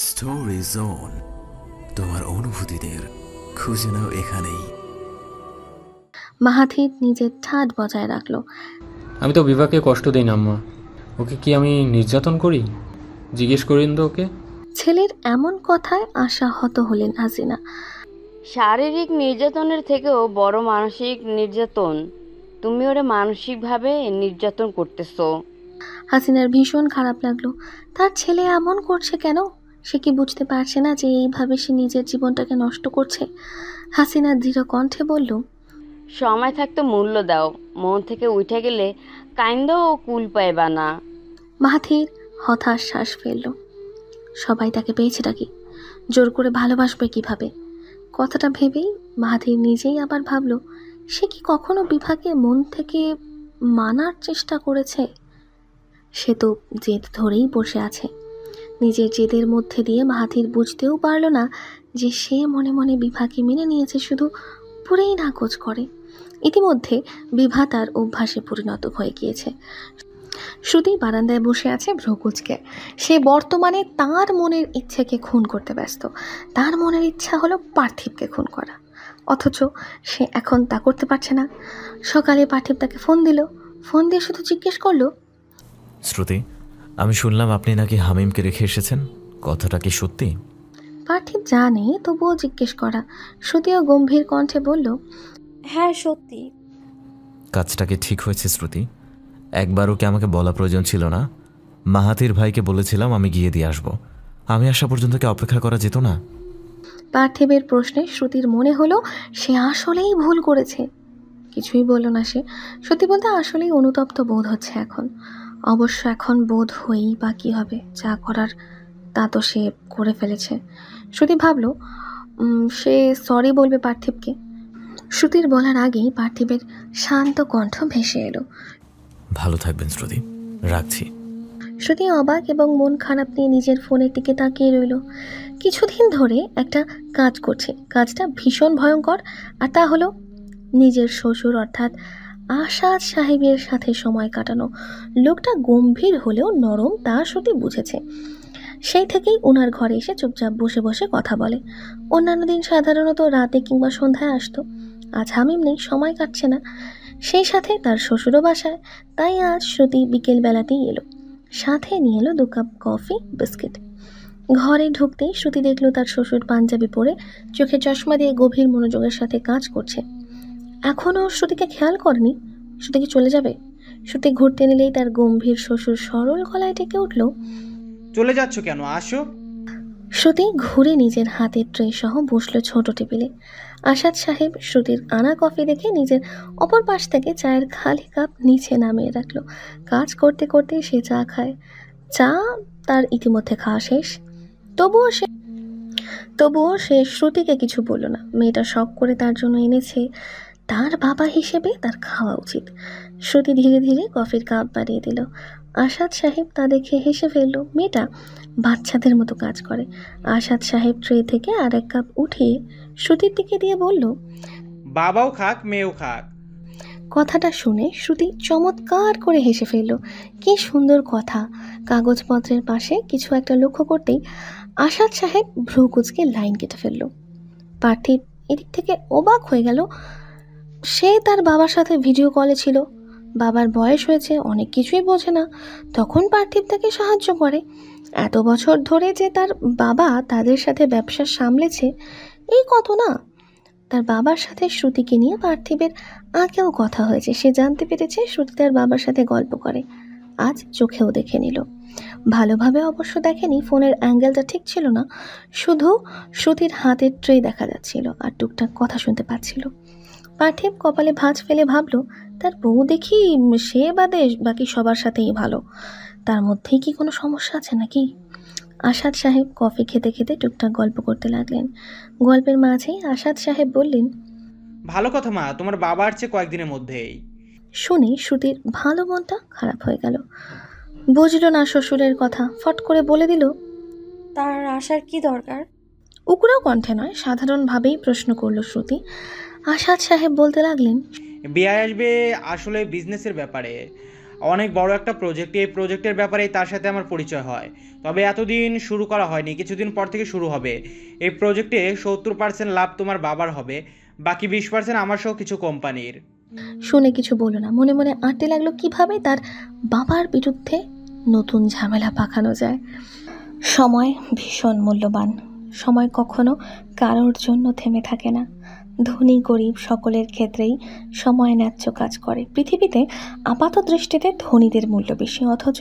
Story zone, তোমার অনুভূতিদের খুঁজে নাও এখানেই। মাহাথির নিজের ঠাট বজায় রাখল। আমি তো বিভাকে কষ্ট দিই না আম্মা। ওকে কি আমি নির্যাতন করি? জিজ্ঞেস করিন তো ওকে। ছেলের এমন কথায় আশাহত হলেন হাসিনা। শারীরিক নির্যাতনের থেকেও বড় মানসিক নির্যাতন। তুমি ওরে মানসিকভাবে নির্যাতন করতেছো। হাসিনার ভীষণ খারাপ লাগলো। তার ছেলে এমন করছে কেন? সে কি বুঝতে পারছে না যে এইভাবে সে নিজের জীবনটাকে নষ্ট করছে? হাসিনা দৃঢ় কণ্ঠে বলল, সময় থাকতে মূল্য দাও। মন থেকে উঠে গেলে কাইন্দাও কুল পাইবা না। মাহাথির হতাশ শ্বাস ফেলল। সবাই তাকে পেয়েছে নাকি? জোর করে ভালোবাসবে কিভাবে? কথাটা ভেবেই মাহাথির নিজেই আবার ভাবল, সে কি কখনো বিভাকে মন থেকে মানার চেষ্টা করেছে? সে তো জেদ ধরেই বসে আছে। নিজের জেদের মধ্যে দিয়ে মাহাথির বুঝতেও পারল না যে সে মনে মনে বিভাকে মেনে নিয়েছে, শুধু পুরেই নাকচ করে। ইতিমধ্যে বিভা তার অভ্যাসে পরিণত হয়ে গিয়েছে। শ্রুতি বারান্দায় বসে আছে ভ্রকুচকে। সে বর্তমানে তার মনের ইচ্ছেকে খুন করতে ব্যস্ত। তার মনের ইচ্ছা হলো পার্থিবকে খুন করা, অথচ সে এখন তা করতে পারছে না। সকালে পার্থিব তাকে ফোন দিল। ফোন দিয়ে শুধু জিজ্ঞেস করলো, শ্রুতি, আমি শুনলাম আপনি নাকি হামিমকে রেখে এসেছেন, কথাটা কি সত্যি? পার্থিব জানে তবুও জিজ্ঞেস করা। শ্রুতিও গম্ভীর কণ্ঠে বলল, হ্যাঁ সত্যি। কাজটা কি ঠিক হয়েছে শ্রুতি? একবারও কি আমাকে বলা প্রয়োজন ছিল না? মাহাতির ভাইকে বলেছিলাম আমি গিয়ে দিয়ে আসবো। আমি আসা পর্যন্ত কি অপেক্ষা করা যেত না? পার্থিবের প্রশ্নে শ্রুতির মনে হলো সে আসলেই ভুল করেছে। কিছুই বলল না সে। সত্যি বলতে আসলেই অনুতপ্ত বোধ হচ্ছে এখন। অবশ্য এখন বোধ হয়েই বা কী হবে, যা করার তা তো সে করে ফেলেছে। শ্রুতি ভাবল সে সরি বলবে পার্থিবকে। শ্রুতির বলার আগেই পার্থিবের শান্ত কণ্ঠ ভেসে এলো, ভালো থাকবেন শ্রুতি, রাখছি। শ্রুতি অবাক এবং মন খারাপ নিয়ে নিজের ফোনের দিকে তাকিয়ে রইল। কিছুদিন ধরে একটা কাজ করছে। কাজটা ভীষণ ভয়ঙ্কর, আর তা হলো নিজের শ্বশুর অর্থাৎ আসাদ সাহেবের সাথে সময় কাটানো। লোকটা গম্ভীর হলেও নরম, তা শ্রুতি বুঝেছে। সেই থেকেই ওনার ঘরে এসে চুপচাপ বসে বসে কথা বলে। অন্যান্য দিন সাধারণত রাতে কিংবা সন্ধ্যায় আসতো। আজ হামিম নেই, সময় কাটছে না, সেই সাথে তার শ্বশুরও বাসায়। তাই আজ শ্রুতি বিকেলবেলাতেই এলো। সাথে নিয়ে এলো 2 কাপ কফি, বিস্কিট। ঘরে ঢুকতেই শ্রুতি দেখল তার শ্বশুর পাঞ্জাবি পরে চোখে চশমা দিয়ে গভীর মনোযোগের সাথে কাজ করছে। এখনও শ্রুতিকে খেয়াল করেনি। শ্রুতি কি চলে যাবে? শ্রুতি ঘুরতে নিলেই তার গম্ভীর শ্বশুর সরল গলায় ডেকে উঠল, চলে যাচ্ছ কেন? আসো। শ্রুতি ঘুরে নিজের হাতের ট্রে সহ বসল ছোট টেবিলে। আসাদ সাহেব শ্রুতির আনা কফি দেখে নিজের অপর পাশ থেকে চায়ের খালি কাপ নিচে নামিয়ে রাখলো। কাজ করতে করতে সে চা খায়। চা তার ইতিমধ্যে খাওয়া শেষ। তবুও সে শ্রুতিকে কিছু বলল না। মেয়েটা শখ করে তার জন্য এনেছে, তার বাবা হিসেবে তার খাওয়া উচিত। শ্রুতি ধীরে ধীরে কফির কাপ বাড়িয়ে দিল। আসাদ সাহেব তা দেখে হেসে ফেলল। মেয়েটা বাচ্চাদের মতো কাজ করে। আসাদ সাহেব ট্রে থেকে আর 1 কাপ উঠিয়ে শ্রুতির দিকে দিয়ে বলল, বাবাও খাক, মেয়েও খাক। কথাটা শুনে শ্রুতি চমৎকার করে হেসে ফেলল। কি সুন্দর কথা! কাগজপত্রের পাশে কিছু একটা লক্ষ্য করতেই আসাদ সাহেব ভ্রু কুঁচকে লাইন কেটে ফেলল। পার্থিব এদিক থেকে অবাক হয়ে গেল। সে তার বাবার সাথে ভিডিও কলে ছিল। বাবার বয়স হয়েছে, অনেক কিছুই বোঝে না, তখন পার্থিব তাকে সাহায্য করে। এত বছর ধরে যে তার বাবা তাদের সাথে ব্যবসা সামলেছে, এই কত না। তার বাবার সাথে শ্রুতিকে নিয়ে পার্থিবের আগেও কথা হয়েছে। সে জানতে পেরেছে শ্রুতি তার বাবার সাথে গল্প করে। আজ চোখেও দেখে নিল। ভালোভাবে অবশ্য দেখেনি, ফোনের অ্যাঙ্গেলটা ঠিক ছিল না, শুধু শ্রুতির হাতের ট্রে দেখা যাচ্ছিল আর টুকটাক কথা শুনতে পাচ্ছিল। পার্থিব কপালে ভাঁজ ফেলে ভাবল, তার বউ দেখি সে বাদে বাকি সবার সাথেই ভালো, তার মধ্যেই কি কোনো সমস্যা আছে নাকি? আসাদ সাহেব কফি খেতে খেতে টুকটাক গল্প করতে লাগলেন। গল্পের মাঝেই আসাদ সাহেব বললেন, ভালো কথা মা, তোমার বাবা আসছে কয়েকদিনের মধ্যেই। শুনে শ্রুতির ভালো মনটা খারাপ হয়ে গেল। বুঝল না শ্বশুরের কথা, ফট করে বলে দিল, তার আসার কি দরকার? উকুড়া কণ্ঠে নয়, সাধারণভাবেই প্রশ্ন করলো শ্রুতি। আসাদ সাহেব বলতে লাগলেন, বিয়ে আসবে আসলে বিজনেসের ব্যাপারে। অনেক বড় একটা প্রজেক্ট। এই প্রজেক্টের ব্যাপারেই তার সাথে আমার পরিচয় হয়। তবে এতদিন শুরু করা হয়নি, কিছুদিন পর থেকে শুরু হবে। এই প্রজেক্টে 70% লাভ তোমার বাবার হবে, বাকি 20% আমার সহ কিছু কোম্পানির। শুনে কিছু বলল না, মনে মনে আঁটতে লাগলো কিভাবে তার বাবার বিরুদ্ধে নতুন ঝামেলা পাকানো যায়। সময় ভীষণ মূল্যবান। সময় কখনো কারোর জন্য থেমে থাকে না। ধনী গরিব সকলের ক্ষেত্রেই সময় ন্যায্য কাজ করে। পৃথিবীতে আপাত দৃষ্টিতে ধনীদের মূল্য বেশি, অথচ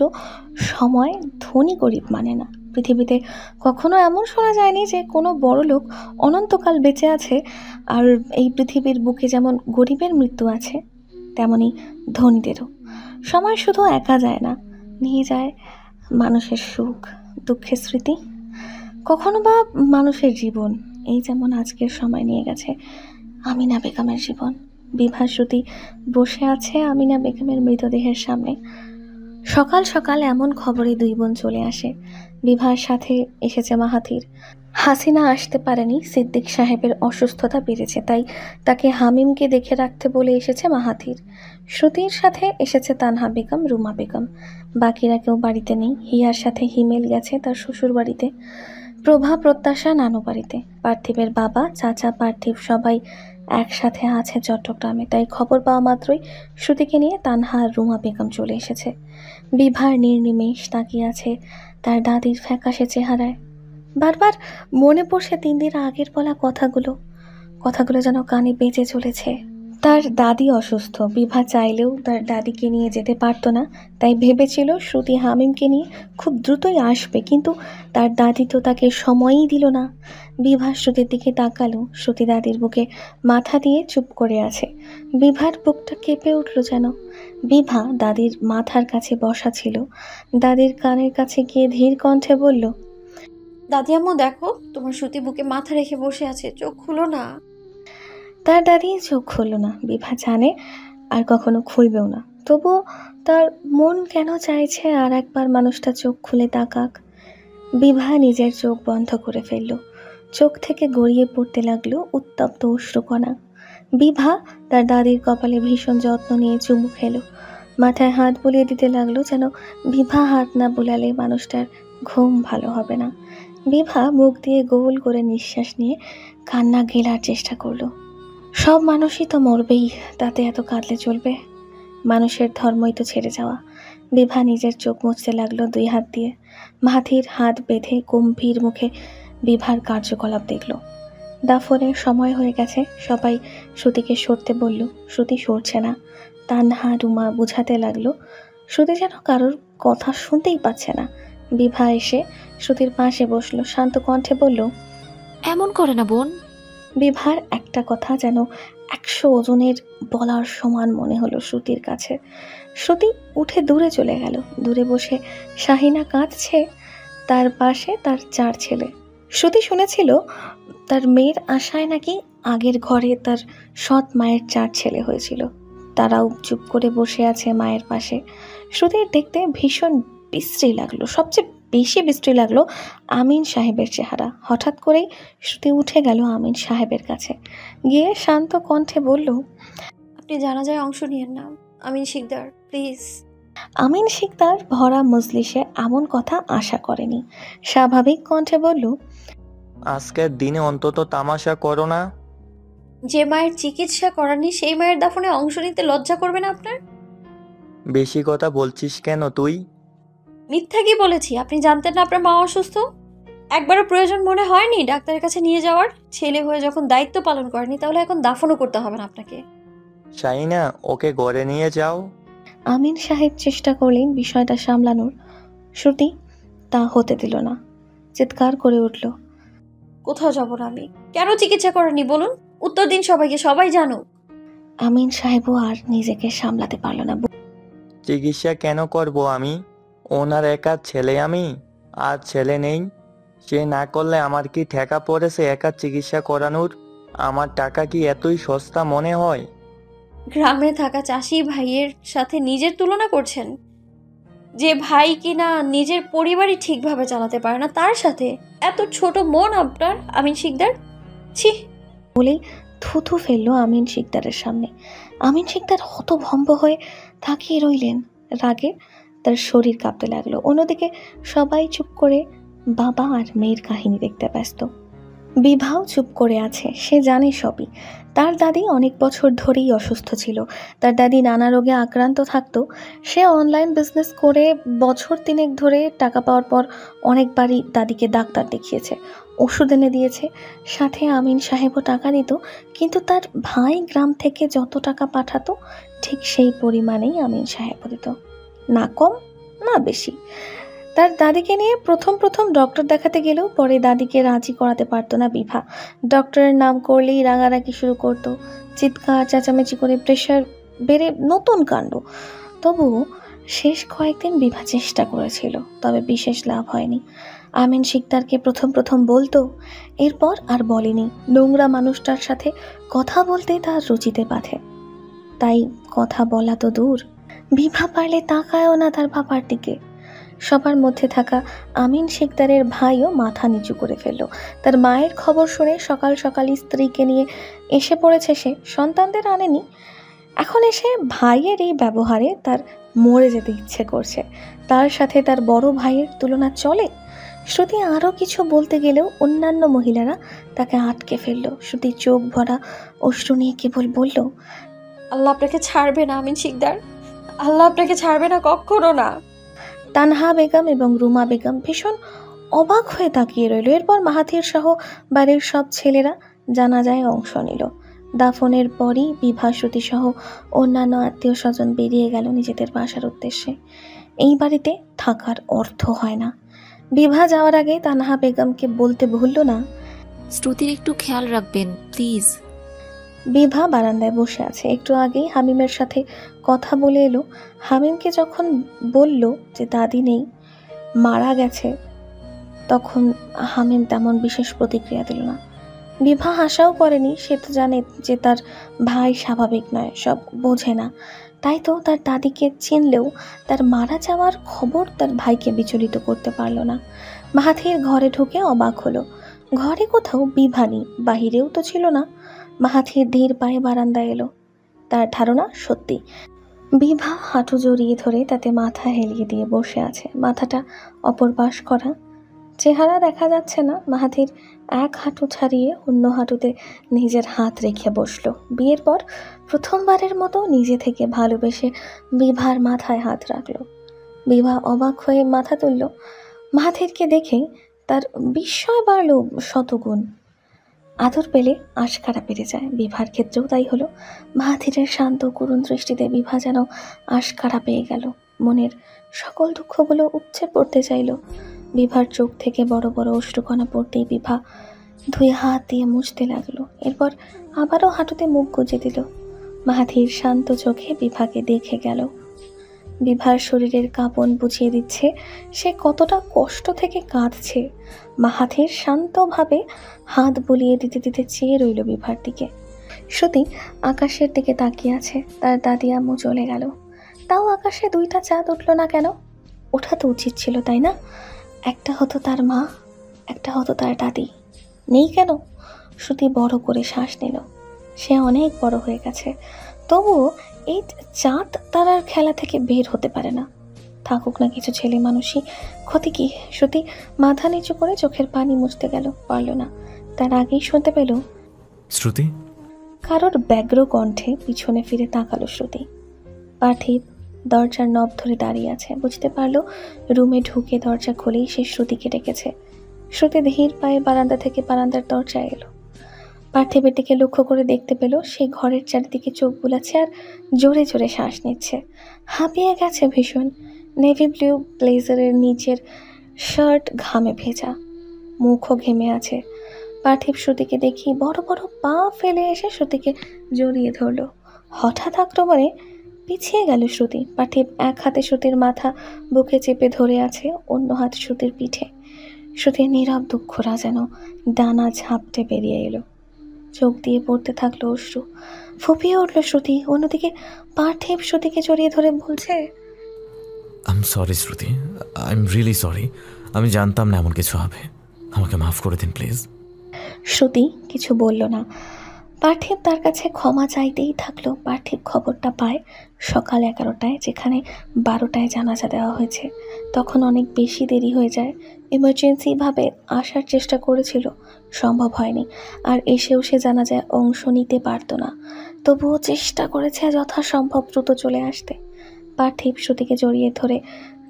সময় ধনী গরিব মানে না। পৃথিবীতে কখনো এমন শোনা যায়নি যে কোনো বড় লোক অনন্তকাল বেঁচে আছে। আর এই পৃথিবীর বুকে যেমন গরিবের মৃত্যু আছে, তেমনি ধনীদেরও। সময় শুধু একা যায় না, নিয়ে যায় মানুষের সুখ, দুঃখের স্মৃতি, কখনো বা মানুষের জীবন। এই যেমন আজকের সময় নিয়ে গেছে আমিনা বেগমের জীবন। বিভা শ্রুতি বসে আছে আমিনা বেগমের মৃতদেহের সামনে। সকাল সকাল এমন খবরে দুই বোন চলে আসে। বিভার সাথে এসেছে মাহাথির। হাসিনা আসতে পারেনি, সিদ্দিক সাহেবের অসুস্থতা বেড়েছে, তাই তাকে হামিমকে দেখে রাখতে বলে এসেছে মাহাথির। শ্রুতির সাথে এসেছে তানহা বেগম, রুমা বেগম। বাকিরা কেউ বাড়িতে নেই। হিয়ার সাথে হিমেল গেছে তার শ্বশুর বাড়িতে, প্রভা প্রত্যাশা নানু বাড়িতে। পার্থিবের বাবা চাচা পার্থিব সবাই একসাথে আছে চট্টগ্রামে, তাই খবর পাওয়া মাত্রই শ্রুতিকে নিয়ে তানহা আর রুমা বেগম চলে এসেছে। বিভার নির্নিমেষ তাকিয়ে আছে তার দাদির ফ্যাকাশে চেহারায়। বারবার মনে পড়ছে 3 দিন আগের বলা কথাগুলো যেন কানে বেজে চলেছে। তার দাদি অসুস্থ, বিভা চাইলেও তার দাদিকে নিয়ে যেতে পারতো না, তাই ভেবেছিল শ্রুতি হামিমকে নিয়ে খুব দ্রুতই আসবে, কিন্তু তার দাদি তো তাকে সময়ই দিল না। বিভা শ্রুতির দিকে তাকালো, শ্রুতি দাদির বুকে মাথা দিয়ে চুপ করে আছে। বিভার বুকটা কেঁপে উঠল যেন। বিভা দাদির মাথার কাছে বসা ছিল, দাদির কানের কাছে গিয়ে ধীর কণ্ঠে বলল, দাদি আম্মু দেখো, তোমার শ্রুতি বুকে মাথা রেখে বসে আছে, চোখ খুলো না। তার দাদি চোখ খুলল না। বিভা জানে আর কখনো খুলবেও না, তবুও তার মন কেন চাইছে আর একবার মানুষটা চোখ খুলে তাকাক। বিভা নিজের চোখ বন্ধ করে ফেলল। চোখ থেকে গড়িয়ে পড়তে লাগলো উত্তপ্ত অশ্রুকণা। বিভা তার দাদির কপালে ভীষণ যত্ন নিয়ে চুমু খেলো, মাথায় হাত বুলিয়ে দিতে লাগলো, যেন বিভা হাত না বুলালে মানুষটার ঘুম ভালো হবে না। বিভা মুখ দিয়ে গোল করে নিঃশ্বাস নিয়ে কান্না গেলার চেষ্টা করলো। সব মানুষই তো মরবেই, তাতে এত কাঁদলে চলবে? মানুষের ধর্মই তো ছেড়ে যাওয়া। বিভা নিজের চোখ মুছতে লাগলো 2 হাত দিয়ে। মাহাথির হাত বেঁধে গম্ভীর মুখে বিভার কার্যকলাপ দেখল। দাফনের সময় হয়ে গেছে, সবাই শ্রুতিকে সরতে বলল। শ্রুতি সরছে না। তানহা রুমা বুঝাতে লাগলো, শ্রুতি যেন কারোর কথা শুনতেই পাচ্ছে না। বিভা এসে শ্রুতির পাশে বসলো, শান্ত কণ্ঠে বলল, এমন করে না বোন। বিভার একটা কথা যেন 100 ওজনের বলার সমান মনে হলো শ্রুতির কাছে। শ্রুতি উঠে দূরে চলে গেল। দূরে বসে শাহিনা কাঁদছে, তার পাশে তার 4 ছেলে। শ্রুতি শুনেছিল তার মেয়ের আশায় নাকি আগের ঘরে তার সৎ মায়ের 4 ছেলে হয়েছিল। তারাও চুপ করে বসে আছে মায়ের পাশে। শ্রুতির দেখতে ভীষণ বিশ্রী লাগলো। সবচেয়ে বেশি বিশ্রী লাগলো আমিন সাহেবের চেহারা। হঠাৎ করেই শ্রুতি উঠে গেল আমিন সাহেবের কাছে, গিয়ে শান্ত কণ্ঠে বলল, আপনি জানাজায় অংশ নিয়েন না, আমিন শিকদার, প্লিজ। আমিন শিকদার ভরা মজলিসে এমন কথা আশা করেনি। স্বাভাবিক কণ্ঠে বলল, আজকের দিনে অন্তত তামাশা করো না। যে মায়ের চিকিৎসা করাননি সেই মায়ের দাফনে অংশ নিতে লজ্জা করবে না আপনার? বেশি কথা বলছিস কেন তুই? মিথ্যা কি বলেছি? আপনি জানতেন না আপনার মা অসুস্থ? একবারও প্রয়োজন মনে হয়নি ডাক্তারের কাছে নিয়ে যাওয়ার? ছেলে হয়ে যখন দায়িত্ব পালন করেনি, তাহলে এখন দাফনও করতে হবে না আপনাকে। শাহিনা, ওকে ঘরে নিয়ে যাও। আমিন সাহেব চেষ্টা করলেন বিষয়টা সামলানোর। শ্রুতি তা হতে দিল না, চিৎকার করে উঠল, কোথাও যাব না আমি। কেন চিকিৎসা করেননি বলুন? উত্তর দিন সবাইকে, সবাই জানুক। আমিন সাহেবও আর নিজেকে সামলাতে পারল না। চিকিৎসা কেন করব আমি? ওনার একা ছেলে আমি, আর ছেলে নেই। সে না করলে আমার কি ঠেকা পড়েছে একা চিকিৎসা করানোর? আমার টাকা কি এতই সস্তা মনে হয়? গ্রামে থাকা চাষি ভাইয়ের সাথে নিজের তুলনা করছেন? যে ভাই কিনা নিজের পরিবারই ঠিকভাবে চালাতে পারে না, তার সাথে এত ছোট মন আপনার, আমিন শিকদার। ছি! বলেই থুথু ফেললো আমিন শিকদারের সামনে। আমিন শিকদার হতভম্ব হয়ে তাকিয়ে রইলেন। রাগে তার শরীর কাঁপতে লাগলো। অন্যদিকে সবাই চুপ করে বাবা আর মেয়ের কাহিনী দেখতে ব্যস্ত। বিভাও চুপ করে আছে, সে জানে সবই। তার দাদি অনেক বছর ধরেই অসুস্থ ছিল, তার দাদি নানা রোগে আক্রান্ত থাকতো। সে অনলাইন বিজনেস করে বছর 3 ধরে টাকা পাওয়ার পর অনেকবারই দাদিকে ডাক্তার দেখিয়েছে, ওষুধ এনে দিয়েছে, সাথে আমিন সাহেবও টাকা দিত। কিন্তু তার ভাই গ্রাম থেকে যত টাকা পাঠাতো ঠিক সেই পরিমাণেই আমিন সাহেবও দিত, না কম না বেশি। তার দাদিকে নিয়ে প্রথম ডক্টর দেখাতে গেলেও পরে দাদিকে রাজি করাতে পারতো না বিভা। ডক্টরের নাম করলেই রাগারাগি শুরু করতো, চিৎকার চেঁচামেচি করে প্রেশার বেড়ে নতুন কাণ্ড। তবুও শেষ কয়েকদিন বিভা চেষ্টা করেছিল, তবে বিশেষ লাভ হয়নি। আমিন শিকদারকে প্রথম বলতো, এরপর আর বলেনি। নোংরা মানুষটার সাথে কথা বলতেই তার রুচিতে বাঁধে, তাই কথা বলা তো দূর, বিভা পারলে তাকায়ও না তার বাবার দিকে। সবার মধ্যে থাকা আমিন শিকদারের ভাইও মাথা নিচু করে ফেলল। তার মায়ের খবর শুনে সকাল সকালই স্ত্রীকে নিয়ে এসে পড়েছে সে, সন্তানদের আনেনি। এখন এসে ভাইয়ের এই ব্যবহারে তার মরে যেতে ইচ্ছে করছে। তার সাথে তার বড় ভাইয়ের তুলনা চলে? শ্রুতি আরও কিছু বলতে গেলেও অন্যান্য মহিলারা তাকে আটকে ফেলল। শ্রুতি চোখ ভরা অশ্রু নিয়ে কেবল বলল, আল্লাহ আপনাকে ছাড়বে না আমিন শিকদার, আল্লাহ আপনাকে ছাড়বে না, কখনো না। তানহা বেগম এবং রুমা বেগম ভীষণ অবাক হয়ে তাকিয়ে রইল। এরপর মাহাথির সহ বাড়ির সব ছেলেরা জানাজায় অংশ নিল। দাফনের পরই বিভা, শ্রুতি সহ অন্যান্য আত্মীয় স্বজন বেরিয়ে গেল নিজেদের বাসার উদ্দেশ্যে। এই বাড়িতে থাকার অর্থ হয় না। বিভা যাওয়ার আগে তানহা বেগমকে বলতে ভুলল না, শ্রুতির একটু খেয়াল রাখবেন প্লিজ। বিভা বারান্দায় বসে আছে, একটু আগেই হামিমের সাথে কথা বলে এলো। হামিমকে যখন বলল যে দাদি নেই, মারা গেছে, তখন হামিম তেমন বিশেষ প্রতিক্রিয়া দিল না। বিভা হাসাও করেনি, সে তো জানে যে তার ভাই স্বাভাবিক নয়, সব বোঝে না। তাই তো তার দাদিকে চিনলেও তার মারা যাওয়ার খবর তার ভাইকে বিচলিত করতে পারল না। মাহাথির ঘরে ঢুকে অবাক হলো, ঘরে কোথাও বিভা নেই, বাহিরেও তো ছিল না। মাহাথির ধীর পায়ে বারান্দায় এলো, তার ধারণা সত্যি। বিভা হাঁটু জড়িয়ে ধরে তাতে মাথা হেলিয়ে দিয়ে বসে আছে, মাথাটা অপর পাশ করা, চেহারা দেখা যাচ্ছে না। মাহাথির এক হাঁটু ছাড়িয়ে অন্য হাঁটুতে নিজের হাত রেখে বসলো। বিয়ের পর প্রথমবারের মতো নিজে থেকে ভালোবেসে বিভার মাথায় হাত রাখলো। বিভা অবাক হয়ে মাথা তুলল। মাহাথিরকে দেখে তার বিস্ময় বাড়ল শতগুণ। আদর পেলে আশকারা বেড়ে যায়, বিভার ক্ষেত্রেও তাই হলো। মাহাথিরের শান্ত করুণ দৃষ্টিতে বিভা যেন আশকারা পেয়ে গেল, মনের সকল দুঃখগুলো উপচে পড়তে চাইল। বিভার চোখ থেকে বড় বড় অশ্রুকণা পড়তেই বিভা 2 হাত দিয়ে মুছতে লাগলো। এরপর আবারও হাঁটুতে মুখ গুজে দিল। মাহাথির শান্ত চোখে বিভাকে দেখে গেল। বিভার শরীরের কাঁপন বুঝিয়ে দিচ্ছে সে কতটা কষ্ট থেকে কাঁদছে। মাহাথির শান্তভাবে হাত বুলিয়ে দিতে দিতে চেয়ে রইল বিভার দিকে। শ্রুতি আকাশের দিকে তাকিয়ে আছে, তার দাদি আম্মু চলে গেল, তাও আকাশে 2টা চাঁদ উঠল না কেন? ওঠা তো উচিত ছিল, তাই না? একটা হতো তার মা, একটা হতো তার দাদি, নেই কেন? শ্রুতি বড় করে শ্বাস নিল। সে অনেক বড় হয়ে গেছে, তবুও এই চাঁদ তারার খেলা থেকে বের হতে পারে না। থাকুক না কিছু ছেলে মানুষই, ক্ষতি কি? শ্রুতি মাথা নিচু করে চোখের পানি মুছতে গেল, পারল না। তার আগেই শুনতে পেল শ্রুতি। কারোর ব্যগ্র কণ্ঠে। পিছনে ফিরে তাকালো শ্রুতি। পার্থিব দরজার নব ধরে দাঁড়িয়ে আছে। বুঝতে পারলো রুমে ঢুকে দরজা খুলেই সে শ্রুতিকে ডেকেছে। শ্রুতি ধীর পায়ে বারান্দা থেকে বারান্দার দরজায় এলো। পার্থিবের দিকে লক্ষ্য করে দেখতে পেল সে ঘরের চারিদিকে চোখ বুলাচ্ছে আর জোরে জোরে শ্বাস নিচ্ছে। হাঁপিয়ে গেছে ভীষণ। নেভি ব্লু ব্লেজারের নিচের শার্ট ঘামে ভেজা, মুখও ঘেমে আছে। পার্থিব শ্রুতিকে দেখি বড় বড় পা ফেলে এসে শ্রুতিকে জড়িয়ে ধরল। হঠাৎ আক্রমণে পিছিয়ে গেল শ্রুতি। পার্থিব এক হাতে শ্রুতির মাথা বুকে চেপে ধরে আছে, অন্য হাত শ্রুতির পিঠে। শ্রুতির নীরব দুঃখরা যেন ডানা ঝাপটে বেরিয়ে এলো, চোখ দিয়ে পড়তে থাকলো অশ্রু। ফুপিয়ে উঠল শ্রুতি। অন্যদিকে পার্থিব শ্রুতিকে জড়িয়ে ধরে বলছে, I am sorry Shruti, I am really sorry. আমি জানতাম না এমন কিছু হবে, আমাকে মাফ করে দিন প্লিজ। শ্রুতি কিছু বলল না। পার্থিব তার কাছে ক্ষমা চাইতেই থাকলো। পার্থিব খবরটা পায় সকাল 11টায়, যেখানে 12টায় জানাজা দেওয়া হয়েছে। তখন অনেক বেশি দেরি হয়ে যায়। ইমার্জেন্সিভাবে আসার চেষ্টা করেছিল, সম্ভব হয়নি। আর এসেও সে জানাজায় অংশ নিতে পারতো না। তবুও চেষ্টা করেছে যথাসম্ভব দ্রুত চলে আসতে। পার্থিব শ্রুতিকে জড়িয়ে ধরে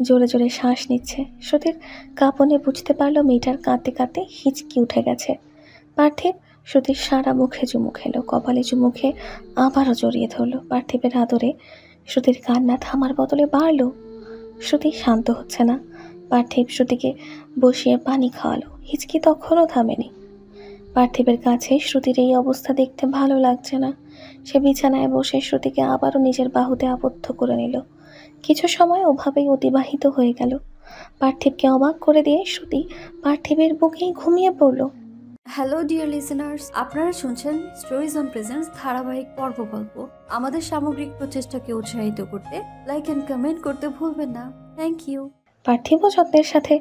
জোরে জোরে শ্বাস নিচ্ছে। শ্রুতির কাঁপনে বুঝতে পারলো মেয়েটার কাঁদতে কাঁদতে হিচকি উঠে গেছে। পার্থিব শ্রুতির সারা মুখে চুমু খেলো, কপালে চুমু খেয়ে আবারও জড়িয়ে ধরলো। পার্থিবের আদরে শ্রুতির কান্না থামার বদলে বাড়ল। শ্রুতি শান্ত হচ্ছে না। পার্থিব শ্রুতিকে বসিয়ে পানি খাওয়ালো, হিচকি তখনও থামেনি। পার্থিবের কাছে শ্রুতির এই অবস্থা দেখতে ভালো লাগছে না। সে বিছানায় বসে শ্রুতিকে আবারও নিজের বাহুতে আবদ্ধ করে নিল। কিছু সময় ওভাবেই অতিবাহিত হয়ে গেল। পার্থিবকে অবাক করে দিয়ে শ্রুতি পার্থিবের বুকেই ঘুমিয়ে পড়ল। হ্যালো ডিয়ার লিসেনার্স, আপনারা শুনছেন স্টোরিজ অন প্রেজেন্স ধারাবাহিক পর্ব গল্প। আমাদের সামগ্রিক প্রচেষ্টাকে উৎসাহিত করতে লাইক এন্ড কমেন্ট করতে ভুলবেন না। Thank you. পার্থিব যত্নের সাথে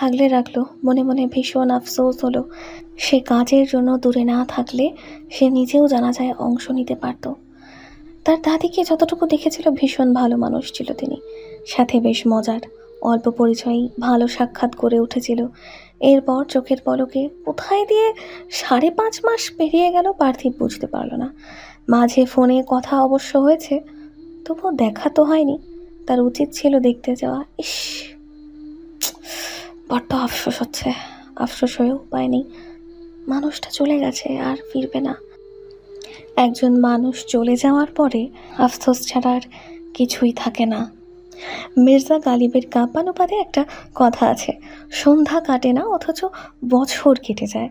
আগলে রাখলো। মনে মনে ভীষণ আফসোস হলো। সে কাজের জন্য দূরে না থাকলে সে নিজেও জানাজায় অংশ নিতে পারত। তার দাদিকে যতটুকু দেখেছিল ভীষণ ভালো মানুষ ছিল তিনি, সাথে বেশ মজার। অল্প পরিচয়ই ভালো সাক্ষাৎ করে উঠেছিল। এরপর চোখের পলকে কোথায় দিয়ে 5.5 মাস পেরিয়ে গেল পার্থিব বুঝতে পারল না। মাঝে ফোনে কথা অবশ্য হয়েছে, তবুও দেখা তো হয়নি। তার উচিত ছিল দেখতে যাওয়া। ইস, বড্ড আফসোস হচ্ছে। আফসোস হয়েও উপায় নেই। মানুষটা চলে গেছে, আর ফিরবে না। একজন মানুষ চলে যাওয়ার পরে আফসোস ছাড়া আর কিছুই থাকে না। মির্জা গালিবের কাব্যানুবাদে একটা কথা আছে, সন্ধ্যা কাটে না অথচ বছর কেটে যায়।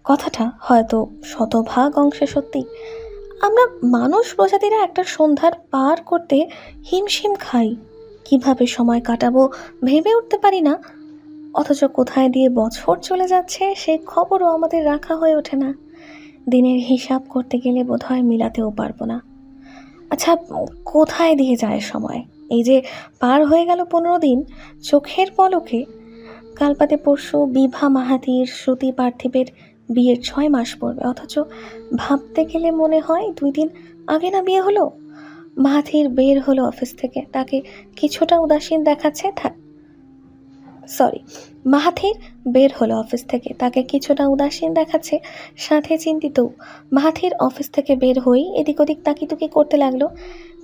কথাটা হয়তো শতভাগ অংশে সত্যি। আমরা মানুষ প্রজাতিরা একটা সন্ধ্যার পার করতে হিমশিম খাই, কিভাবে সময় কাটাবো ভেবে উঠতে পারি না। অথচ কোথায় দিয়ে বছর চলে যাচ্ছে সেই খবরও আমাদের রাখা হয়ে ওঠে না। দিনের হিসাব করতে গেলে বোধহয় মিলাতেও পারবো না। আচ্ছা, কোথায় দিয়ে যায় সময়? এই যে পার হয়ে গেল 15 দিন চোখের পলকে। কাল বাদে পরশু বিভা মাহাতির শ্রুতি পার্থিবের বিয়ের 6 মাস পড়বে, অথচ ভাবতে গেলে মনে হয় 2 দিন আগে না বিয়ে হলো। মাহাতির বের হলো অফিস থেকে, তাকে কিছুটা উদাসীন দেখাচ্ছে। মাহাথির বের হলো অফিস থেকে, তাকে কিছুটা উদাসীন দেখাচ্ছে, সাথে চিন্তিত। মাহাথির অফিস থেকে বের হয়েই এদিক ওদিক তাকিতুকি করতে লাগলো।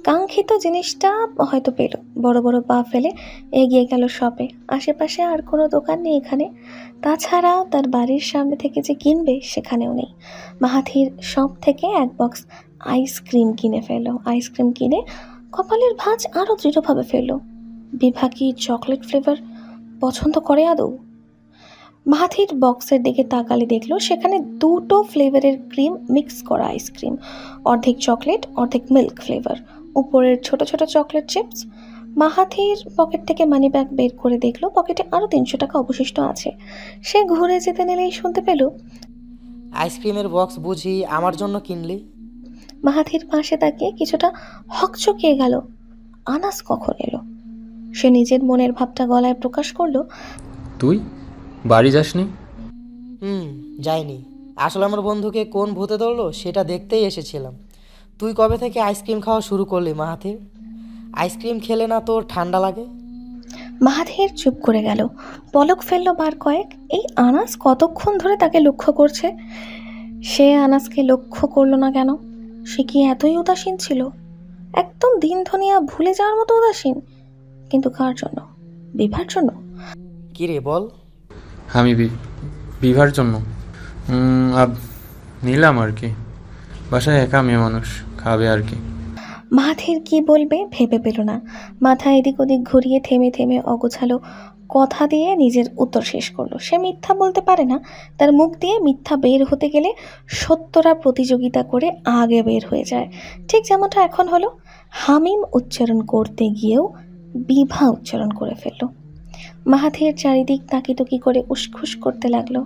কাঙ্ক্ষিত জিনিসটা হয়তো পেল। বড় বড় পা ফেলে এগিয়ে গেল শপে। আশেপাশে আর কোনো দোকান নেই এখানে। তাছাড়া তার বাড়ির সামনে থেকে যে কিনবে সেখানেও নেই। মাহাথির শপ থেকে 1 বক্স আইসক্রিম কিনে ফেলল। আইসক্রিম কিনে কপালের ভাঁজ আরও দৃঢ়ভাবে ফেলল। বিভা কি চকলেট ফ্লেভার পছন্দ করে আদৌ? মাহাথির বক্সের দিকে তাকালে দেখলো সেখানে 2টো ফ্লেভারের ক্রিম মিক্স করা আইসক্রিম, অর্ধেক চকলেট অর্ধেক মিল্ক ফ্লেভার, উপরের ছোট ছোট চকলেট চিপস। মাহাথির পকেট থেকে মানি ব্যাগ বের করে দেখলো পকেটে আরও 300 টাকা অবশিষ্ট আছে। সে ঘুরে যেতে নিলেই শুনতে পেল, আইসক্রিমের বক্স বুঝি আমার জন্য কিনলি? মাহাথির পাশে তাকিয়ে কিছুটা হকচকিয়ে গেল। আনাস কখন এলো? সে নিজের মনের ভাবটা গলায় প্রকাশ করলো, তুই বাড়ি যাসনি? যাইনি। আসলে আমার বন্ধুকে কোন ভূতে ধরলো সেটা দেখতেই এসেছিলাম। তুই কবে থেকে আইসক্রিম খাওয়া শুরু করলি মাহাথির? আইসক্রিম খেলে না তোর ঠান্ডা লাগে? মাহাথির চুপ করে গেল, পলক ফেলল বার কয়েক। এই আনাস কতক্ষণ ধরে তাকে লক্ষ্য করছে। সে আনাসকে লক্ষ্য করলো না কেন? সে কি এতই উদাসীন ছিল? একদম দিন ধনিয়া ভুলে যাওয়ার মতো উদাসীন। কিন্তু কার জন্য? বিভার জন্য? কি রে বল। আমি বিভার জন্য নিলাম আর কি। বাসায় একা মেয়ে মানুষ, খাবে আর কি। মাহাথির কি বলবে ভেবে পেল না। মাথা এদিক ওদিক ঘুরিয়ে থেমে থেমে অগোছালো কথা দিয়ে নিজের উত্তর শেষ করলো। সে মিথ্যা বলতে পারে না। তার মুখ দিয়ে মিথ্যা বের হতে গেলে সত্যরা প্রতিযোগিতা করে আগে বের হয়ে যায়। ঠিক যেমনটা এখন হলো। হামিম উচ্চারণ করতে গিয়েও বিভা উচ্চারণ করে ফেলল। মাহাথির চারিদিক তাকিতুকি করে উসখুস করতে লাগলো।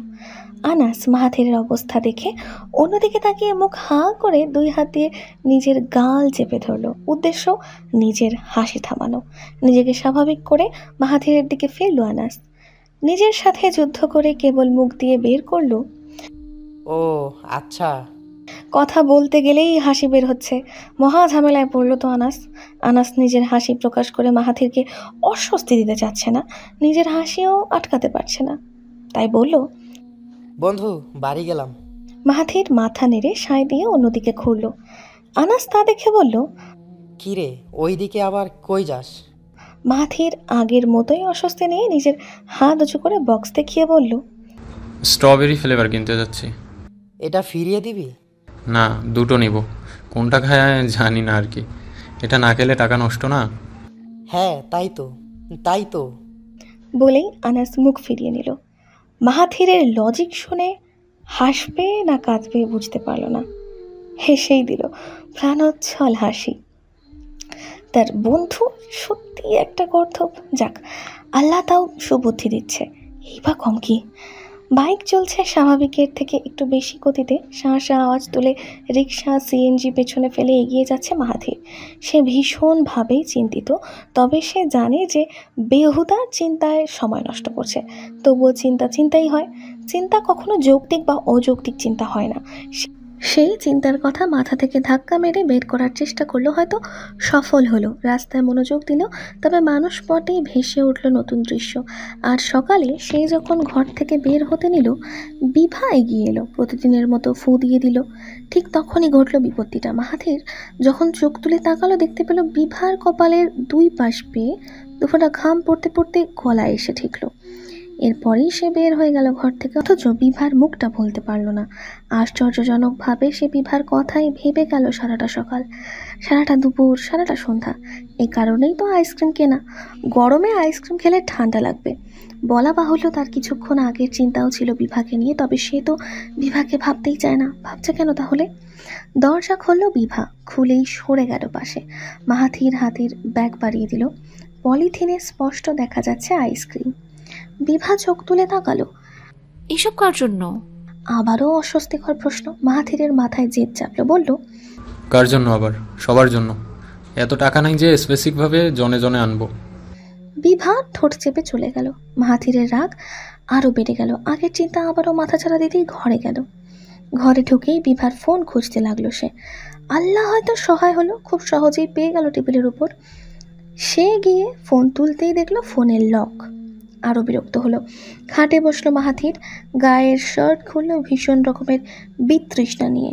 আনাস মাহাথিরের অবস্থা দেখে অন্যদিকে তাকিয়ে মুখ হাঁ করে 2 হাত দিয়ে নিজের গাল চেপে ধরলো। উদ্দেশ্য নিজের হাসি থামানো। নিজেকে স্বাভাবিক করে মাহাথিরের দিকে ফিরল আনাস। নিজের সাথে যুদ্ধ করে কেবল মুখ দিয়ে বের করলো, ও আচ্ছা, কথা বলতে গেলেই হাসি বের হচ্ছে। মহা ঝামেলায় পড়ল তো আনাস। আনাস নিজের হাসি প্রকাশ করে মাহাথিরকে অস্বস্তি দিতে চাচ্ছে না, নিজের হাসিও আটকাতে পারছে না, তাই বলল, বন্ধু বাড়ি গেলাম। মাহাথির মাথা নেড়ে সায় দিয়ে অন্যদিকে ঘুরল। আনাস তা দেখে বলল, কিরে ওইদিকে আবার কই যাস? মাহাথির আগের মতোই অস্বস্তি নিয়ে নিজের হাত উঁচু করে বক্স দেখিয়ে বলল, স্ট্রবেরি ফ্লেভার কিনতে যাচ্ছি। এটা ফিরিয়ে দিবি? না, দুটো নিব। কোনটা খায় জানি না আর কি। এটা না খেলে টাকা নষ্ট না? হ্যাঁ তাই তো বলেই আনাস মুখ ফিরিয়ে নিল। মাহাথিরের লজিক শুনে হাসবে না কাঁদবে বুঝতে পারল না, হেসেই দিল প্রাণোচ্ছল হাসি। তার বন্ধু সত্যি একটা গর্ধব। যাক, আল্লাহ তাও সুবুদ্ধি দিচ্ছে, এই বা কম কি। বাইক চলছে স্বাভাবিকের থেকে একটু বেশি গতিতে। শাঁ শাঁ আওয়াজ তুলে রিক্সা সিএনজি পেছনে ফেলে এগিয়ে যাচ্ছে মাহাথির। সে ভীষণভাবেই চিন্তিত, তবে সে জানে যে বেহুদা চিন্তায় সময় নষ্ট করছে। তবুও চিন্তাই হয়। চিন্তা কখনো যৌক্তিক বা অযৌক্তিক চিন্তা হয় না। সেই চিন্তার কথা মাথা থেকে ধাক্কা মেরে বের করার চেষ্টা করলো, হয়তো সফল হলো। রাস্তায় মনোযোগ দিল, তবে মানুষ পটেই ভেসে উঠল নতুন দৃশ্য। আর সকালে সে যখন ঘর থেকে বের হতে নিল, বিভা এগিয়ে এলো, প্রতিদিনের মতো ফু দিয়ে দিল। ঠিক তখনই ঘটল বিপত্তিটা। মাহাথির যখন চোখ তুলে তাকালো, দেখতে পেল বিভার কপালের দুই পাশ পেয়ে দুফোঁটা ঘাম পড়তে পড়তে গলায় এসে ঠেকলো। এরপরেই সে বের হয়ে গেল ঘর থেকে, অথচ বিভার মুখটা ভুলতে পারল না। আশ্চর্যজনকভাবে সে বিভার কথাই ভেবে গেল সারাটা সকাল, সারাটা দুপুর, সারাটা সন্ধ্যা। এই কারণেই তো আইসক্রিম কেনা। গরমে আইসক্রিম খেলে ঠান্ডা লাগবে। বলা বাহুল্য তার কিছুক্ষণ আগের চিন্তাও ছিল বিভাকে নিয়ে, তবে সে তো বিভাকে ভাবতেই চায় না। ভাবছে কেন তাহলে? দরজা খুলল বিভা, খুলেই সরে গেল পাশে। মাহাথির হাতের ব্যাগ বাড়িয়ে দিল। পলিথিনে স্পষ্ট দেখা যাচ্ছে আইসক্রিম। বিভা চোখ তুলে তাকালো। এসব কার জন্য? আবারও অস্বস্তিকর প্রশ্ন। মাহাথিরের মাথায় জেদ চাপলো, বলল, কার জন্য আবার? সবার জন্য। এত টাকা নাই যে স্পেসিফিকভাবে জনে জনে আনবো। বিভা ঠোঁট চেপে চলে গেল। মাহাথিরের রাগ আরও বেড়ে গেল। আগের চিন্তা আবারও মাথাচাড়া দিতেই ঘরে গেল। ঘরে ঢুকেই বিভার ফোন খুঁজতে লাগলো সে। আল্লাহ হয়তো সহায় হলো, খুব সহজেই পেয়ে গেল টেবিলের উপর। সে গিয়ে ফোন তুলতেই দেখলো ফোনের লক। আরও বিরক্ত হলো। খাটে বসলো মাহাথির, গায়ের শার্ট খুললো ভীষণ রকমের বিতৃষ্ণা নিয়ে।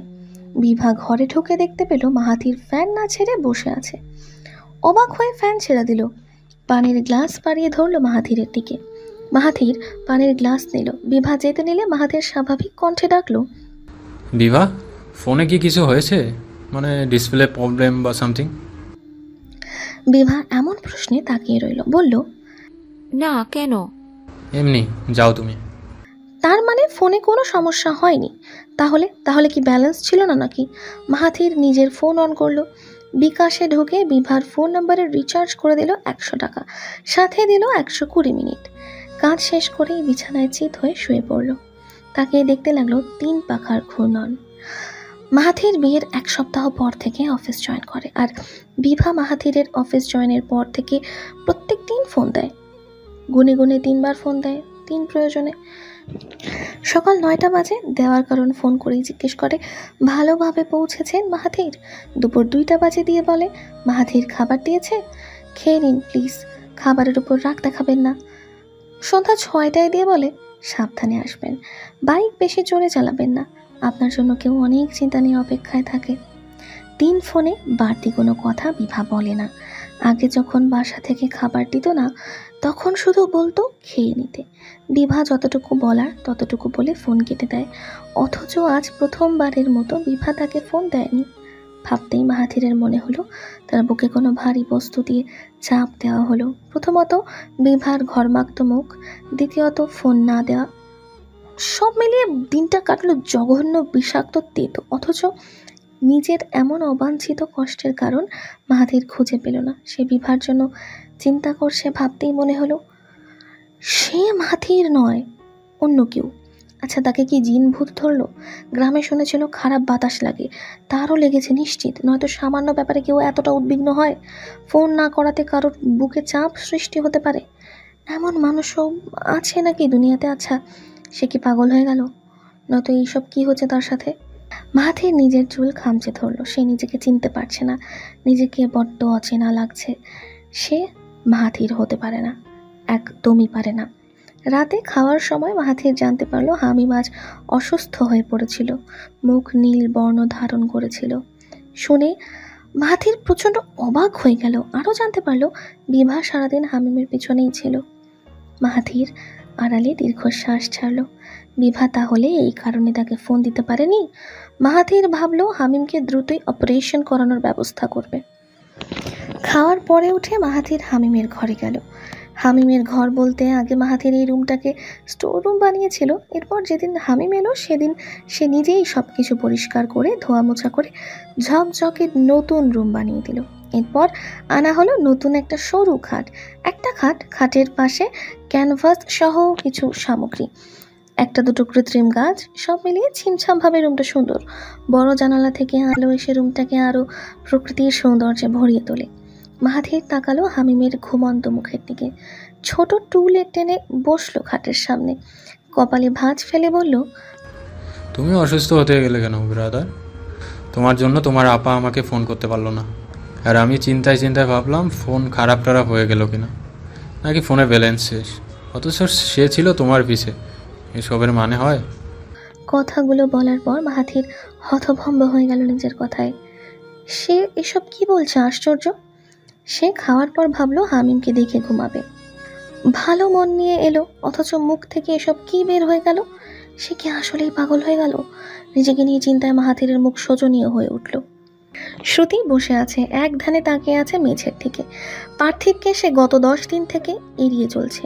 বিভা ঘরে ঢুকে দেখতে পেল মাহাথির ফ্যান না ছেড়ে বসে আছে। অবাক হয়ে ফ্যান ছেড়ে দিল। পানির গ্লাস বাড়িয়ে ধরলো মাহাথিরের দিকে। মাহাথির পানির গ্লাস নিল। বিভা যেতে নিলে মাহাথির স্বাভাবিক কণ্ঠে ডাকলো, বিভা, ফোনে কি কিছু হয়েছে? মানে ডিসপ্লে প্রবলেম বা সামথিং? বিভা এমন প্রশ্নে তাকিয়ে রইল, বলল, না, কেন? এমনি, যাও তুমি। তার মানে ফোনে কোনো সমস্যা হয়নি? তাহলে কি ব্যালেন্স ছিল না নাকি? মাহাথির নিজের ফোন অন করলো। বিকাশে ঢুকে বিভার ফোন নাম্বারে রিচার্জ করে দিল 100 টাকা, সাথে দিল 120 মিনিট। কাজ শেষ করেই বিছানায় চিত হয়ে শুয়ে পড়ল। তাকে দেখতে লাগলো 3 পাখার ঘূর্ণন। মাহাথির বিয়ের 1 সপ্তাহ পর থেকে অফিস জয়েন করে, আর বিভা মাহাথিরের অফিস জয়েনের পর থেকে প্রত্যেক দিন ফোন দেয়। গুনে গুনে 3 বার ফোন দেয়, 3 প্রয়োজনে। সকাল 9টা বাজে, দেওয়ার কারণ ফোন করেই জিজ্ঞেস করে ভালোভাবে পৌঁছেছেন মাহাথির। দুপুর 2টা বাজে দিয়ে বলে মাহাথির খাবার দিয়েছে, খেয়ে নিন প্লিজ, খাবারের উপর রাগ দেখাবেন না। সন্ধ্যা 6টায় দিয়ে বলে সাবধানে আসবেন, বাইক বেশি জোরে চালাবেন না, আপনার জন্য কেউ অনেক চিন্তা নিয়ে অপেক্ষায় থাকে। 3 ফোনে বাড়তি কোনো কথা বিভা বলে না। আগে যখন বাসা থেকে খাবার দিত না, তখন শুধু বলতো খেয়ে নিতে। বিভা যতটুকু বলার ততটুকু বলে ফোন কেটে দেয়। অথচ আজ প্রথমবারের মতো বিভা তাকে ফোন দেয়নি। ভাবতেই মাহাথিরের মনে হলো তার বুকে কোনো ভারী বস্তু দিয়ে চাপ দেওয়া হলো। প্রথমত বিভার ঘরমাক্ত মুখ, দ্বিতীয়ত ফোন না দেওয়া। সব মিলিয়ে দিনটা কাটলো জঘন্য বিষাক্ত তেতো। অথচ নিজের এমন অবাঞ্ছিত কষ্টের কারণ মাহাথির খুঁজে পেল না। সে বিভার জন্য চিন্তা করছে ভাবতেই মনে হলো সে মাহাথির নয়, অন্য কেউ। আচ্ছা, তাকে কি জিন ভূত ধরলো? গ্রামে শুনেছিল খারাপ বাতাস লাগে, তারও লেগেছে নিশ্চিত। নয়তো সামান্য ব্যাপারে কেউ এতটা উদ্বিগ্ন হয়? ফোন না করাতে কারোর বুকে চাপ সৃষ্টি হতে পারে, এমন মানুষও আছে নাকি দুনিয়াতে? আচ্ছা, সে কি পাগল হয়ে গেল? নয়তো এইসব কি হচ্ছে তার সাথে? মাহাথির নিজের চুল খামচে ধরলো। সে নিজেকে চিনতে পারছে না, নিজেকে বড্ড অচেনা লাগছে। সে মাহাথির হতে পারে না, একদমই পারে না। রাতে খাওয়ার সময় মাহাথির জানতে পারলো হামিম আজ অসুস্থ হয়ে পড়েছিল, মুখ নীল বর্ণ ধারণ করেছিল। শুনে মাহাথির প্রচণ্ড অবাক হয়ে গেল। আরও জানতে পারলো বিভা সারাদিন হামিমের পিছনেই ছিল। মাহাথির আড়ালে দীর্ঘশ্বাস ছাড়ল। বিভা তাহলে এই কারণে তাকে ফোন দিতে পারেনি। মাহাথির ভাবলো হামিমকে দ্রুতই অপারেশন করানোর ব্যবস্থা করবে। খাওয়ার পরে উঠে মাহাথির হামিমের ঘরে গেল। হামিমের ঘর বলতে আগে মাহাথির এই রুমটাকে স্টোর রুম বানিয়েছিল। এরপর যেদিন হামিম এলো সেদিন সে নিজেই সব কিছু পরিষ্কার করে ধোয়া মোছা করে ঝকঝকে নতুন রুম বানিয়ে দিল। এরপর আনা হলো নতুন একটা সরু খাট, একটা খাটের পাশে ক্যানভাস সহ কিছু সামগ্রী, একটা দুটো কৃত্রিম গাছ, সব মিলিয়ে ছিমছামভাবে রুমটা সুন্দর। বড় জানালা থেকে আলো এসে রুমটাকে আরও প্রকৃতির সৌন্দর্যে ভরিয়ে তোলে। মাহাথির তাকালো হামিমের ঘুমন্ত মুখের দিকে, ছোট টুলে টেনে বসলো খাটের সামনে, কপালে ভাঁজ ফেলে বলল, তুমি অসুস্থ হতে গেলে কেন ব্রাদার? তোমার জন্য তোমার আপা আমাকে ফোন করতে পারলো না, আর আমি চিন্তায় ভাবলাম ফোন খারাপ টারাপ হয়ে গেল কিনা, নাকি ফোনে ব্যালেন্স শেষ। অথচ সে ছিল তোমার পিছে। এসবের মানে হয়? কথাগুলো বলার পর মাহাথির হতভম্ব হয়ে গেল নিজের কথায়। সে এসব কি বলছে, আশ্চর্য। সে খাওয়ার পর ভাবলো হামিমকে দেখে ঘুমাবে। ভালো মন নিয়ে এলো, অথচ মুখ থেকে এসব কি বের হয়ে গেল? সে কি আসলেই পাগল হয়ে গেল? নিজেকে নিয়ে চিন্তায় মাহাথিরের মুখ শোচনীয় হয়ে উঠল। শ্রুতি বসে আছে, এক ধ্যানে তাকিয়ে আছে মেঝের দিকে। পার্থিবকে সে গত 10 দিন থেকে এড়িয়ে চলছে।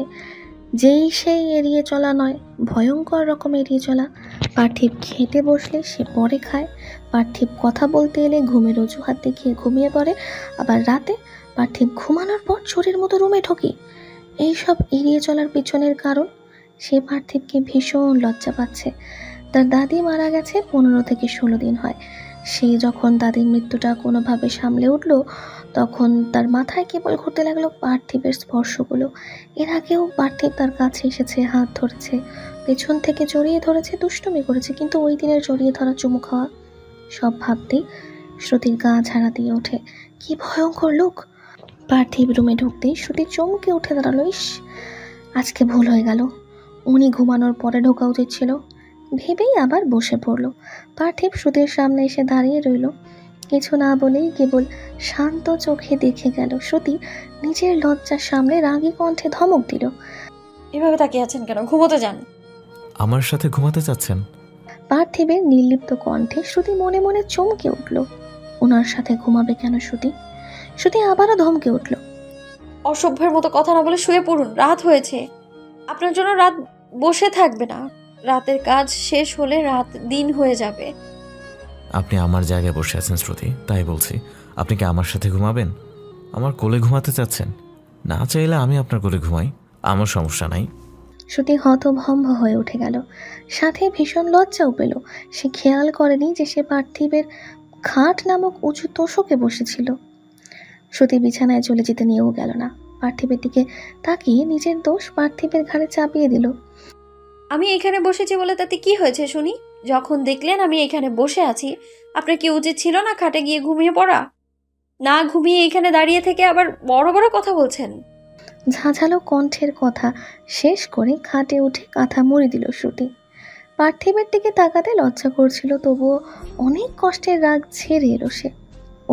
যেই সেই এড়িয়ে চলা নয়, ভয়ঙ্কর রকম এড়িয়ে চলা। পার্থিব খেতে বসলে সে পরে খায়, পার্থিব কথা বলতে এলে ঘুমের অজুহাত দেখিয়ে ঘুমিয়ে পড়ে, আবার রাতে পার্থিব ঘুমানোর পর চোরের মতো রুমে ঢোকে। এইসব এড়িয়ে চলার পিছনের কারণ, সে পার্থিবকে ভীষণ লজ্জা পাচ্ছে। তার দাদি মারা গেছে 15 থেকে 16 দিন হয়। সে যখন দাদির মৃত্যুটা কোনোভাবে সামলে উঠল, তখন তার মাথায় কেবল ঘুরতে লাগলো পার্থিবের স্পর্শগুলো। এর আগেও পার্থিব তার কাছে এসেছে, হাত ধরেছে, পেছন থেকে জড়িয়ে ধরেছে, দুষ্টুমি করেছে, কিন্তু ওই দিনের জড়িয়ে ধরা, চুমু খাওয়া, সব ভাবতেই শ্রুতির গা ঝাড়া দিয়ে ওঠে। কি ভয়ঙ্কর লোক! পার্থিব রুমে ঢুকতেই শ্রুতি চমকে উঠে দাঁড়ালো। ইস, আজকে ভুল হয়ে গেল, উনি ঘুমানোর পরে ঢোকা উচিত ছিল ভেবেই আবার বসে পড়ল। পার্থিব শ্রুতির সামনে এসে দাঁড়িয়ে রইল, কিছু না বলেই কেবল শান্ত চোখে দেখে গেল। শ্রুতি নিজের লজ্জার সামনে রাগী কণ্ঠে ধমক দিল, এভাবে তাকিয়ে আছেন কেন? ঘুমোতে যান। আমার সাথে ঘুমাতে চাচ্ছেন? পার্থিবের নির্লিপ্ত কণ্ঠে শ্রুতি মনে মনে চমকে উঠল। ওনার সাথে ঘুমাবে কেন শ্রুতি? শ্রুতি আবারও ধমকে উঠল, অসভ্যের মতো কথা না বলে শুয়ে পড়ুন, রাত হয়েছে। আপনার জন্য রাত বসে থাকবে না, রাতের কাজ শেষ হলে রাত দিন হয়ে যাবে। আপনি আমার জায়গায় বসে আছেন শ্রুতি, তাই বলছি। আপনি কি আমার সাথে ঘুমাবেন? আমার কোলে ঘুমাতে চাচ্ছেন? না চাইলে আমি আপনার কোলে ঘুমাই, আমার সমস্যা নাই। শ্রুতি হতভম্ব হয়ে উঠে গেল, সাথে ভীষণ লজ্জাও পেল। সে খেয়াল করেনি যে সে পার্থিবের খাট নামক উঁচু তোষকে বসেছিল। শ্রুতি বিছানায় চলে যেতে নিয়েও গেল না, পার্থিবের দিকে তাকিয়ে নিজের দোষ পার্থিবের ঘাড়ে চাপিয়ে দিল। আমি এখানে বসেছি বলে তাতে কি হয়েছে শুনি? যখন দেখলেন আমি এখানে বসে আছি, আপনার কি উচিত ছিল না খাটে গিয়ে ঘুমিয়ে পড়া? না ঘুমিয়ে এখানে দাঁড়িয়ে থেকে আবার বড় বড় কথা বলছেন। ঝাঁঝালো কণ্ঠের কথা শেষ করে খাটে উঠে কাঁথা মুড়ি দিল শ্রুতি। পার্থিবের দিকে তাকাতে লজ্জা করছিল, তবুও অনেক কষ্টের রাগ ছেড়ে এলো সে।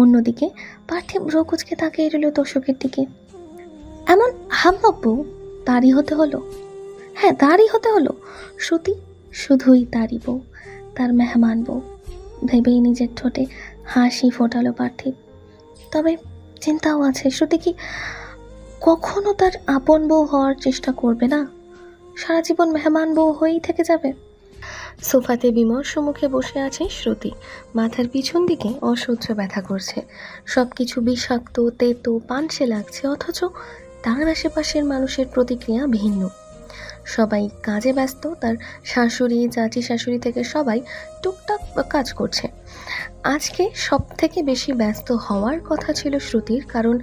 অন্যদিকে পার্থিব ভ্রকুচকে তাকিয়ে রইল তোষকের দিকে। এমন হাম্মক বউ তারই হতে হলো? হ্যাঁ, তারই হতে হলো। শ্রুতি শুধুই তারই বউ, তার মেহমান বউ ভেবেই নিজের ঠোঁটে হাসি ফোটালো পার্থিব। তবে চিন্তাও আছে, শ্রুতি কি কখনো তার আপন বউ হওয়ার চেষ্টা করবে না? সারা জীবন মেহমান বউ হয়েই থেকে যাবে? সোফাতে বিমর্ষ মুখে বসে আছে শ্রুতি, মাথার পিছন দিকে অসহ্য ব্যথা করছে। সব কিছু বিষাক্ত, তেতো, পানসে লাগছে, অথচ তার আশেপাশের মানুষের প্রতিক্রিয়া ভিন্ন। সবাই কাজে ব্যস্ত, তার শাশুড়ি, চাচি শাশুড়ি থেকে সবাই টুকটাক কাজ করছে। আজকে সব থেকে বেশি ব্যস্ত হওয়ার কথা ছিল শ্রুতির, কারণ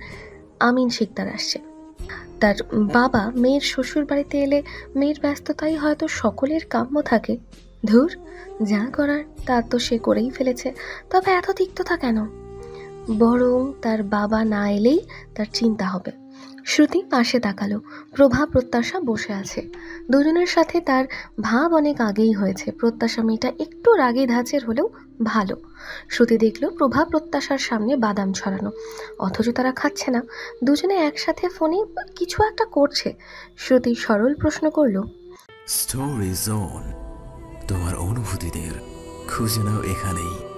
আমিন শিকদার আসছে। তার বাবা মেয়ের শ্বশুর বাড়িতে এলে মেয়ের ব্যস্ততাই হয়তো সকলের কাম্য থাকে, ধুর, যা করার তা তো সে করেই ফেলেছে, তবে এত তিক্ততা কেন? বরং তার বাবা না এলেই তার চিন্তা হবে। শ্রুতি পাশে তাকালো। প্রভা প্রত্যাশা বসে আছে। দুজনের সাথে তার ভাব অনেক আগেই হয়েছে। প্রত্যাশা মেয়েটা একটু রাগী ধাঁচের হলেও ভালো। শ্রুতি দেখলো প্রভা প্রত্যাশার সামনে বাদাম ছড়ানো, অথচ তারা খাচ্ছে না। দুজনে একসাথে ফোনে কিছু একটা করছে। শ্রুতি সরল প্রশ্ন করলো, স্টোরি জোন, তোমার অনুভূতিদের খুঁজে নাও এখানেই।